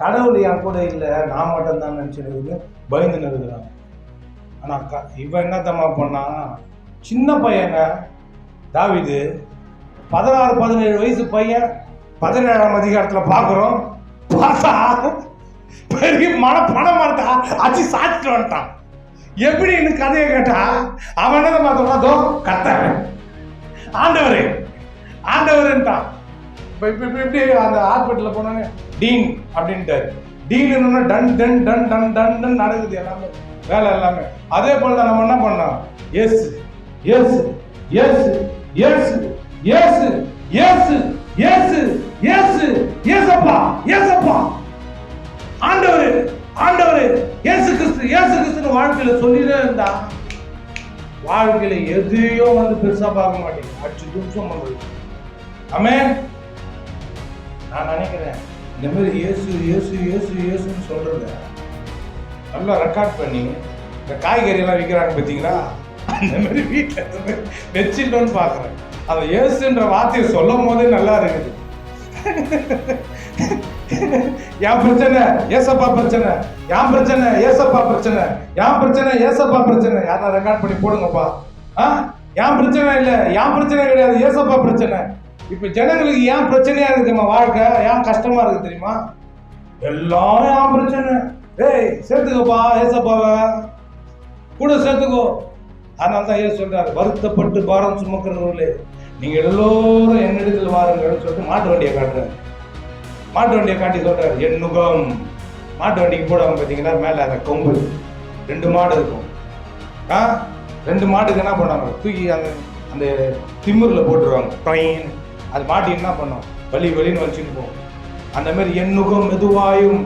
கடவுள் என் கூட இல்லை, நான் மட்டும் தான் நினச்சிருக்கு பயந்துன்னு இருக்கிறான். ஆனால் இவன் என்னத்தம்மா பண்ணான், சின்ன பையங்க தாவீது 16-17 வயசு பையன் 17ஆம் அதிகாரத்தில் பார்க்குறோம். பார்த்தா பெரிய பணம் மரத்தா அச்சு சாச்சிட்டு வந்துட்டான். எப்படின்னு கதையை கேட்டா அவன் என்ன பார்த்தோம்னா கத்த ஆண்டவர் ஆண்டவர்ன்ட்டான். இப்படி அந்த ஹாஸ்பிட்டலில் போனோன்னே டீன் அப்படின்ட்டாரு. டீன் டன் டன் டன் டன் டன் நடக்குது எல்லாமே, வேலை எல்லாமே. அதே போல தான் நம்ம என்ன பண்ணோம், எஸ் எஸ் எஸ் எஸ் எஸ் எஸ் எஸ் எஸ் ஏசப்பா ஏசப்பா ஆண்டவர் ஆண்டவர் இயேசு கிறிஸ்து இயேசு கிறிஸ்துன்னு வாழ்க்கையில சொல்லிட்டே இருந்தா வாழ்க்கையில எதையோ வந்து பெருசா பார்க்க மாட்டேங்குது, அச்சு தும்சம் பண்றது. ஆமென். நான் நினைக்கிறேன் இந்த மாதிரி இயேசு இயேசு இயேசு இயேசுன்னு சொல்றத நல்லா ரெக்கார்ட் பண்ணி இந்த காய்கறி எல்லாம் விற்கிறாங்க பார்த்தீங்களா, அந்த மாதிரி வீட்டில் வச்சிட்டோன்னு பார்க்குறேன். அந்த இயேசுன்ற வார்த்தையை சொல்லும் போதே நல்லா இருக்குது. என் பிரச்சனை ஏசப்பா பிரச்சனை, என் பிரச்சனை ஏசப்பா பிரச்சனை, என் பிரச்சனை ஏசப்பா பிரச்சனை. யாரா ரெக்கார்ட் பண்ணி போடுங்கப்பா. என் பிரச்சனை இல்லை, என் பிரச்சனை கிடையாது, ஏசப்பா பிரச்சனை. இப்ப ஜனங்களுக்கு ஏன் பிரச்சனையா இருக்குமா, வாழ்க்கை ஏன் கஷ்டமா இருக்கு தெரியுமா? எல்லாரும் என் பிரச்சனை. ஏய் சேர்த்துக்கோப்பா ஏசப்பாவை கூட சேர்த்துக்கோ. அதனால தான் ஏன் சொல்றாரு, வருத்தப்பட்டு பாரம் சுமக்கிறவர்களே நீங்க எல்லோரும் என்னிடத்தில் வாருங்கள்னு சொல்லிட்டு மாட்டு வண்டியை காட்டுறாரு. மாட்டு வண்டியை காட்டி சொல்றாரு, என் நுகம். மாட்டு வண்டிக்கு போடுவாங்க பார்த்தீங்களா, மேலே அந்த கொம்பு 2 மாடு இருக்கும். 2 மாடுக்கு என்ன பண்ணுவாங்க, தூக்கி அந்த அந்த திமிரில் போட்டுருவாங்க. ட்ரெயின் அது மாட்டி என்ன பண்ணும், வலின்னு வலிச்சுட்டு போகும். அந்த மாதிரி என் நுகம் மெதுவாயும்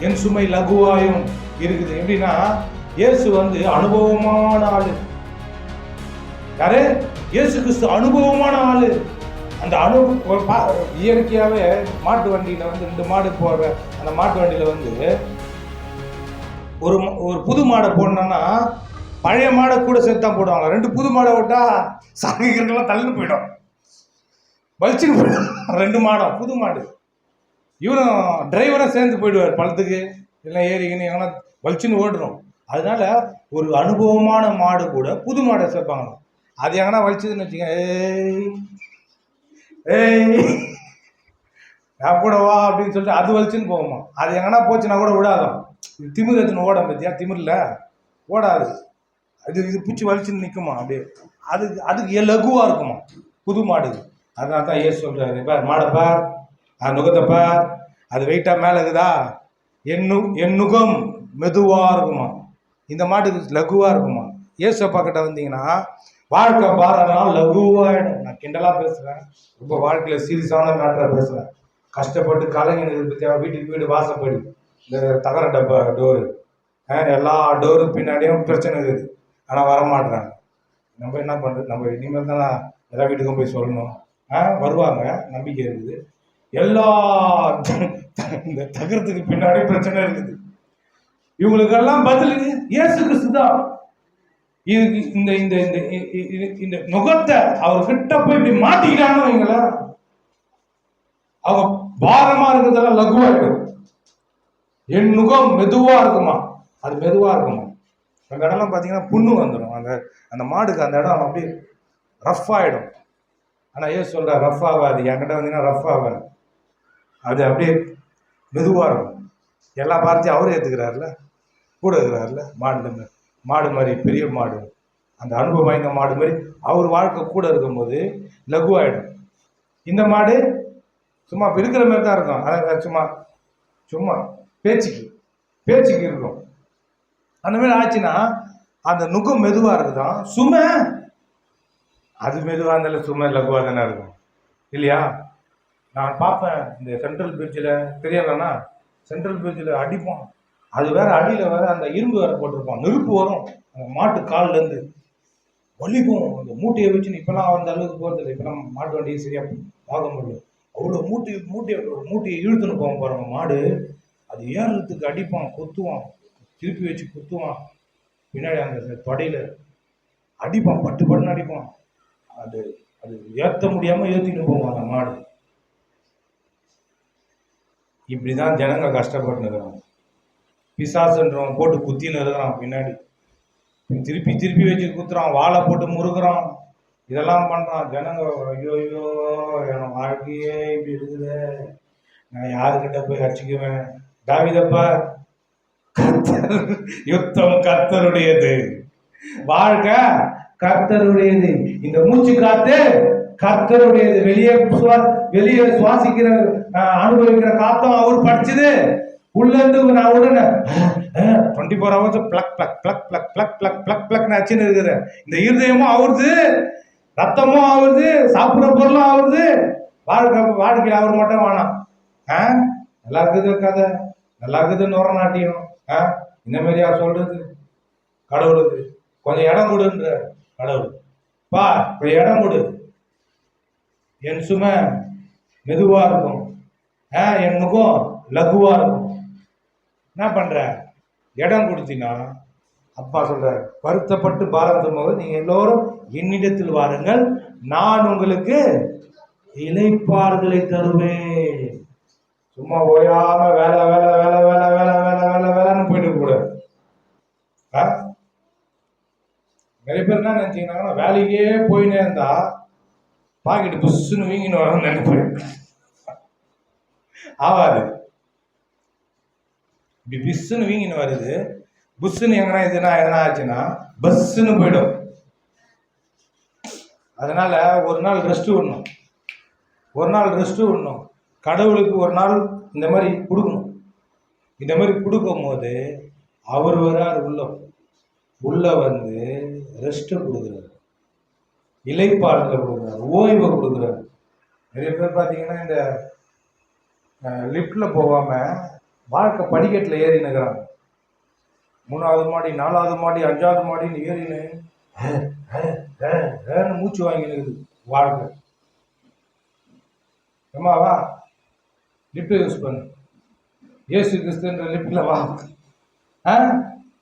என் சுமை லகுவாயும் இருக்குது. எப்படின்னா இயேசு வந்து அனுபவமான ஆளு. யாரு? இயேசு கிறிஸ்து அனுபவமான ஆளு. அந்த இயற்கையாகவே மாட்டு வண்டியில் வந்து 2 மாடு போகிற அந்த மாட்டு வண்டியில் வந்து ஒரு புது மாடை போடணும்னா பழைய மாடை கூட சேர்த்து தான் போடுவாங்க. 2 புது மாடை விட்டா சாங்கிக்கிறதுலாம் தள்ளின்னு போயிடும், வலிச்சுன்னு போயிடும். 2 மாடம் புது மாடு. இவனும் டிரைவரும் சேர்ந்து போயிடுவார் பழத்துக்கு, இல்லை ஏறிக்கின்னு எங்கன்னா வலிச்சுன்னு ஓடுறோம். அதனால ஒரு அனுபவமான மாடு கூட புது மாடை சேர்ப்பாங்க. அது எங்கன்னா வலிச்சதுன்னு வச்சுக்க, ஏய் நான் கூட வா அப்படின்னு சொல்லிட்டு அது வலிச்சுன்னு போகுமா. அது எங்கன்னா போச்சுன்னா கூட விடாதான். இது திமிர் எடுத்துன்னு ஓட பத்தியா, திமிரில் ஓடாது. இது பூச்சி வலிச்சுன்னு நிற்குமா அப்படியே. அதுக்கு லகுவாக இருக்குமா புது மாடு. அதனால தான் ஏசு சொல்றாரு, பார் மாடப்பா, அது நுகத்தப்பா, அது வெயிட்டாக மேலே இருக்குதா, என் நுகம் மெதுவாக இருக்குமா, இந்த மாட்டுக்கு லகுவாக இருக்குமா. ஏசப்பா கிட்ட வந்தீங்கன்னா வாழ்க்கை பாருனால லகுவாயிடும். நான் கிண்டலாக பேசுகிறேன், ரொம்ப வாழ்க்கையில் சீரியஸான மேட்டராக பேசுகிறேன். கஷ்டப்பட்டு கலைஞனுக்கு பற்றியா, வீட்டுக்கு வீடு வாசப்படி இந்த தகர டப்பா டோரு, எல்லா டோருக்கு பின்னாடியும் பிரச்சனை இருக்குது. ஆனால் வரமாட்டுறாங்க. நம்ம என்ன பண்ணுறது, நம்ம இனிமேல் தான் எல்லா வீட்டுக்கும் போய் சொல்லணும். வருவாங்க, நம்பிக்கை இருக்குது. எல்லா இந்த தகரத்துக்கு பின்னாடி பிரச்சனை இருக்குது. இவங்களுக்கெல்லாம் பதில் இயேசு கிறிஸ்து தான். இதுக்கு இந்த இந்த இந்த நுகத்தை அவர் கிட்ட போய் இப்படி மாட்டிக்கிட்டாங்கன்னு வைங்களா, அவங்க பாரமா இருக்கிறதெல்லாம் லகுவாயிடும். என் நுகம் மெதுவா இருக்குமா, அது மெதுவா இருக்குமா. அந்த இடம்லாம் பார்த்தீங்கன்னா புண்ணு வந்துடும். அந்த மாடுக்கு அந்த இடம் அப்படியே ரஃப் ஆகிடும். ஆனால் ஏன் சொல்ற ரஃப் ஆகாது, என்கிட்ட வந்தீங்கன்னா ரஃப் ஆகாது, அது அப்படியே மெதுவாக இருக்கும். எல்லா பார்த்தையும் அவரும் ஏற்றுக்கிறாருல, கூட இருக்கிறாருல. மாடு மாதிரி பெரிய மாடு, அந்த அனுபவம் வாய்ந்த மாடு மாதிரி அவர் வாழ்க்கை கூட இருக்கும்போது லகுவாயிடும். இந்த மாடு சும்மா இருக்கிற மாதிரி தான் இருக்கும். அதை சும்மா பேச்சுக்கு இருக்கும். அந்த மாதிரி ஆச்சுன்னா அந்த நுகம் மெதுவாக இருக்குதான், சுமை அது மெதுவாக இருந்தாலும் சுமை லகுவாக தானே இருக்கும் இல்லையா. நான் பார்ப்பேன் இந்த சென்ட்ரல் பிரிட்ஜில், தெரியலன்னா சென்ட்ரல் பிரிட்ஜில் அடிப்போம். அது வேற அடியில் வேற அந்த இரும்பு வேற போட்டிருப்போம், நெருப்பு வரும் அந்த மாட்டு கால்லேருந்து, வலிக்கும். அந்த மூட்டையை வச்சு இப்போலாம் அந்த அளவுக்கு போகிறதில்லை. இப்போலாம் மாட்டு வண்டியை சரியாக பார்க்க முடியல. அவ்வளோ மூட்டையை இழுத்துன்னு போவோம் பாருங்க மாடு. அது ஏறுறதுக்கு அடிப்பான், குத்துவான், திருப்பி வச்சு குத்துவான். பின்னாடி அந்த தொடையில் அடிப்பான், பட்டுன்னு அடிப்பான். அது ஏற்ற முடியாமல் ஏற்றின்னு போவான் அந்த மாடு. இப்படிதான் ஜனங்க கஷ்டப்பட்டு இருக்கிறாங்க. பிசாசுன்றவன் போட்டு குத்தின்னு இருக்கிறான் பின்னாடி, திருப்பி திருப்பி வச்சு குத்துறான், வாழை போட்டு முறுக்குறான், இதெல்லாம் பண்றான். ஜனங்க ஐயோ ஐயோ என் வாழ்க்கையே இப்படி இருக்குது, நான் யாருக்கிட்ட போய் அடிச்சுக்குவேன். தாவீதப்பா, கர்த்தர் யுத்தம் கர்த்தருடையது, வாழ்க்கை கர்த்தருடையது, இந்த மூச்சு காத்து கர்த்தருடையது, வெளியே சுவாசிக்கிற அனுபவிக்கிற காத்தும் அவர் படிச்சது, உள்ள இருந்து நான் உடனே 24 hours plug plug plug plug plug plug plug plug நச்சுன்னு இருக்குது. இந்த இருதயமும் அவருது, ரத்தமும் அவருது, சாப்பிட்ற பொருளும் அவருது, வாழ்க்கையில் அவர் மட்டும் வேணாம். நல்லா இருக்குது கதை, நல்லா இருக்குது நுர நாட்டியம், இந்த மாதிரியா சொல்றது கடவுளுக்கு? கொஞ்சம் இடம் கொடுன்ற கடவுள், பா கொஞ்சம் இடம் கொடு, என் சுமை மெதுவா இருக்கும், என் முகம் லகுவா இருக்கும். என்ன பண்ற? இடம் கொடுத்தீங்கன்னா அப்பா சொல்ற, வருத்தப்பட்டு பாரம் சுமந்து நீங்க எல்லோரும் என்னிடத்தில் வாருங்கள், நான் உங்களுக்கு இளைப்பாறுதலை தருவேன். சும்மா ஓயாம வேலை வேலை வேலை வேலை வேலை வேலை வேலை வேலைன்னு போயிட்டு கூடாது. நிறைய பேர் என்ன நினைச்சீங்கன்னா, வேலைக்கே போயினே இருந்தா பாக்கெட்டு புஷ்ஷுன்னு வீங்கின்னு வரணும்னு நினைப்பேன். ஆவாது. இப்படி பிஸ்ஸுன்னு வீங்கின்னு வருது, புஷ்ஷுன்னு எங்கன்னா இதுனா எதனா ஆச்சுன்னா பஸ்ஸுன்னு போயிடும். அதனால ஒரு நாள் ரெஸ்ட் விடணும், ஒரு நாள் ரெஸ்ட் விடணும். கடவுளுக்கு ஒரு நாள் இந்த மாதிரி கொடுக்கணும். இந்த மாதிரி கொடுக்கும் போது அவர் வரார் உள்ள வந்து ரெஸ்ட்டை கொடுக்குறாரு, இலைப்பாறுதலை கொடுக்குறாரு, ஓய்வை கொடுக்குறாரு. நிறைய பேர் பார்த்தீங்கன்னா இந்த லிஃப்ட்ல போகாம வாழ்க்கை படிக்கட்டில் ஏறினுக்கிறாங்க. 3வது மாடி 4வது மாடி 5வது மாடின்னு ஏறினு மூச்சு வாங்கினுக்குது வாழ்க்கை. ஏமாவா லிஃப்ட் யூஸ் பண்ணு, ஏசு கிறிஸ்துன்ற லிஃப்ட்ல வா,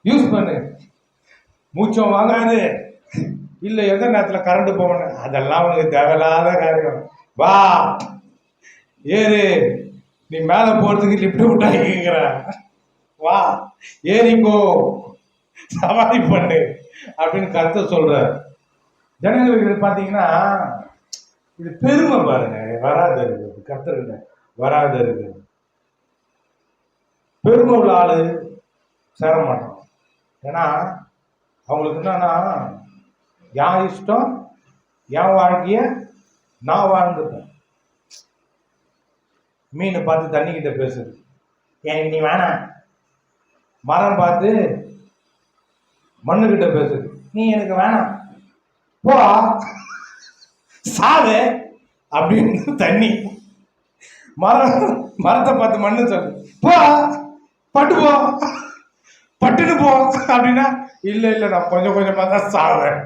யூஸ் பண்ணு. மூச்சம் வாங்காது, இல்லை எந்த நேரத்தில் கரண்ட் போகணும், அதெல்லாம் உனக்கு தேவையில்லாத காரியம். வா ஏறு, நீ மேலே போகிறதுக்கு லிஃப்ட் விட்டாங்கிற, வா ஏறிக்கோ, சவாரி பண்ணு அப்படின்னு கர்த்தர் சொல்றார். ஜனங்களுக்கு பார்த்தீங்கன்னா இது பெருமை பாருங்க, வராது இருக்குது கர்த்தர்கிட்ட, வராது இருக்குது. பெருமை உள்ள ஆளு சேர மாட்டோம். ஏன்னா அவங்களுக்கு என்னன்னா, என் இஷ்டம், என் வாழ்க்கைய நான் வாழ்ந்துட்டேன். மீன் பார்த்து தண்ணிக்கிட்ட பேசுது, ஏன் நீ வேணாம். மரம் பார்த்து மண்ணுக்கிட்ட பேசுது, நீ எனக்கு வேணாம், போ சாவு அப்படின்னு தண்ணி. மரத்தை பார்த்து மண்ணு சொல்லு, போ பட்டு போ, பட்டுன்னு போ அப்படின்னா, இல்லை இல்லை நான் கொஞ்சம் கொஞ்சமாக தான் சாவேன்.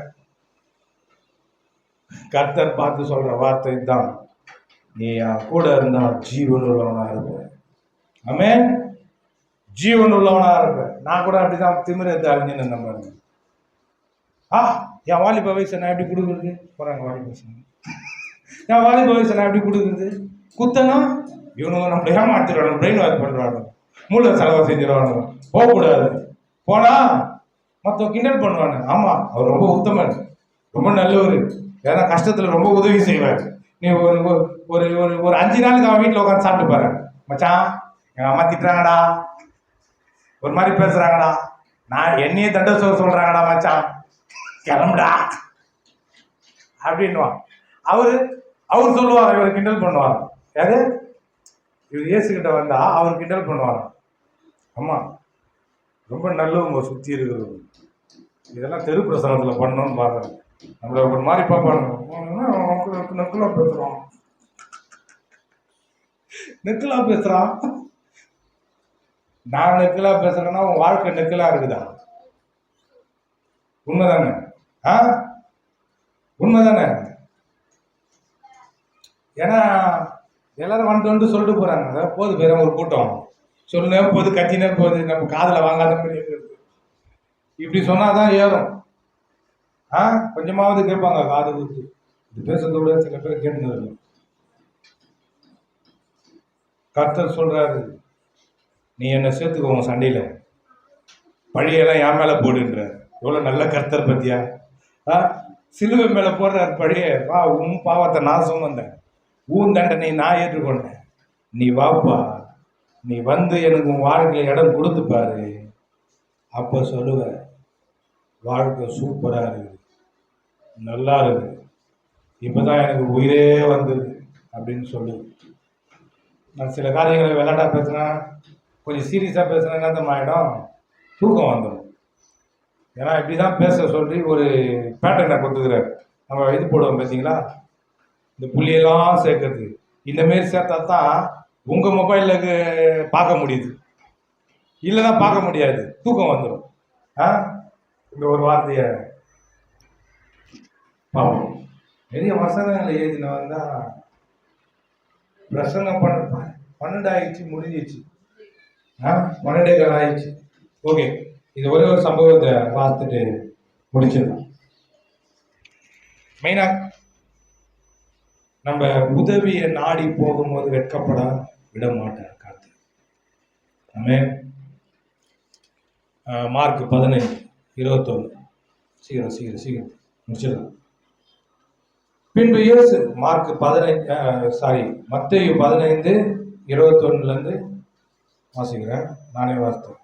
கர்த்தர் பார்த்து சொல்ற வார்த்தை தான், நீ கூட இருந்தா ஜீவன் உள்ளவனா இருப்ப. ஆமென், ஜீவன் உள்ளவனா இருப்ப. நான் கூட அப்படிதான் திமிரத்தை அழிஞ்சுன்னு நம்புறேன். என் வாலிப வயசை நான் எப்படி கொடுக்குறது போறாங்க, வாலிப வயசு என் வாலிப வயசை நான் எப்படி கொடுக்குறது? குத்தனா இவனுங்க நம்ம ஏமாத்திடுவாங்க, பிரெயின் வாஷ் பண்ணுவாங்க, மூளை செலவை செஞ்சிருவாங்க. போகக்கூடாது, போனா மொத்தம் கிண்டல் பண்ணுவாங்க. ஆமா அவர் ரொம்ப உத்தமன், ரொம்ப நல்லவர், ஏன்னா கஷ்டத்துல ரொம்ப உதவி செய்வார். நீ ஒரு ஒரு ஒரு 5 நாளுக்கு அவன் வீட்டில் உட்காந்து சாப்பிட்டு பாரு, மச்சான் எங்கள் அம்மா திட்டுறாங்கடா, ஒரு மாதிரி பேசுறாங்கடா, நான் என்னையே தண்டை சொல்றாங்கடா மச்சான், கிளம்புடா அப்படின்வான். அவர் சொல்லுவார், இவர் கிண்டல் பண்ணுவார். யாரு? இவர் இயேசுகிட்ட வந்தா அவர் கிண்டல் பண்ணுவார். ஆமா ரொம்ப நல்லவங்க சுற்றி இருக்கிறது. இதெல்லாம் தெரு பிரசனத்தில் பண்ணணும்னு பாக்குறேன். நம்மள ஒரு மாதிரி பார்ப்பாங்க, நெக்கலா பேசுறான், நெக்கலா பேசுறான். நான் நெக்கலா பேசுறேன்னா உன் வாழ்க்கை நெக்கலா இருக்குதா? உண்மைதானே? உண்மைதானே? ஏன்னா எல்லாரும் வந்து சொல்லிட்டு போறாங்க, போது பேர ஒரு கூட்டம் சொல்லுனே போது, கத்தினே போகுது, நம்ம காதல வாங்காத மாதிரி இருக்குது. இப்படி சொன்னாதான் ஏறும். கொஞ்சமாவது கேட்பாங்க காது கொடுத்து. இது பேசுறத விட சில பேர் கேட்டுன்னு. கர்த்தர் சொல்றாரு, நீ என்னை சேர்த்துக்கோ உன் சண்டையில, பழியெல்லாம் என் மேல போடுன்ற. எவ்வளவு நல்ல கர்த்தர் பத்தியா? சிலுவை மேல போடுறாரு பழிய. வா, உன் பாவத்தை நான் சுமந்தேன், உன் தண்டனை நான் ஏற்றுக்கொண்டேன், நீ வாப்பா, நீ வந்து எனக்கு உன் வாழ்க்கையில இடம் கொடுத்து பாரு, அப்ப சொல்லுவ வாழ்க்கை சூப்பரா இருக்குது, நல்லா இருக்குது, இப்பதான் எனக்கு உயிரே வந்தது அப்படின்னு சொல்லு. நான் சில காரியங்களை விளையாட்டா பேசுனேன், கொஞ்சம் சீரியஸா பேசுனேன், என்ன ஆயிடும், தூக்கம் வந்துடும். ஏன்னா இப்படிதான் பேச சொல்லி ஒரு பேட்டர்னை கொடுத்துக்கிறார். நம்ம இது போடுவோம் பார்த்தீங்களா, இந்த புள்ளியெல்லாம் சேர்க்கறது, இந்த மாரி சேர்த்தா தான் உங்க மொபைல்ல பார்க்க முடியுது, இல்லைன்னா பார்க்க முடியாது, தூக்கம் வந்துடும். இந்த ஒரு வார்த்தைய பார்ப்போம். நிறைய வசனங்களை எழுதின வந்தா பிரசங்கம் 12 ஆயிடுச்சு, முடிஞ்சிச்சு, 12 ஆயிடுச்சு. ஓகே, இது ஒரே ஒரு சம்பவத்தை பார்த்துட்டு முடிச்சிடலாம். மெயினா நம்ம உதவியை நாடி போகும்போது வெட்கப்பட விட மாட்டார் காத்து. ஆமென். மார்க் 15:21. சீக்கிரம் முடிச்சிடலாம். பின்பு இயேசு மார்க் 15 மத்தேயு 15:21 வாசிக்கிறேன், நானே வாசித்தேன்.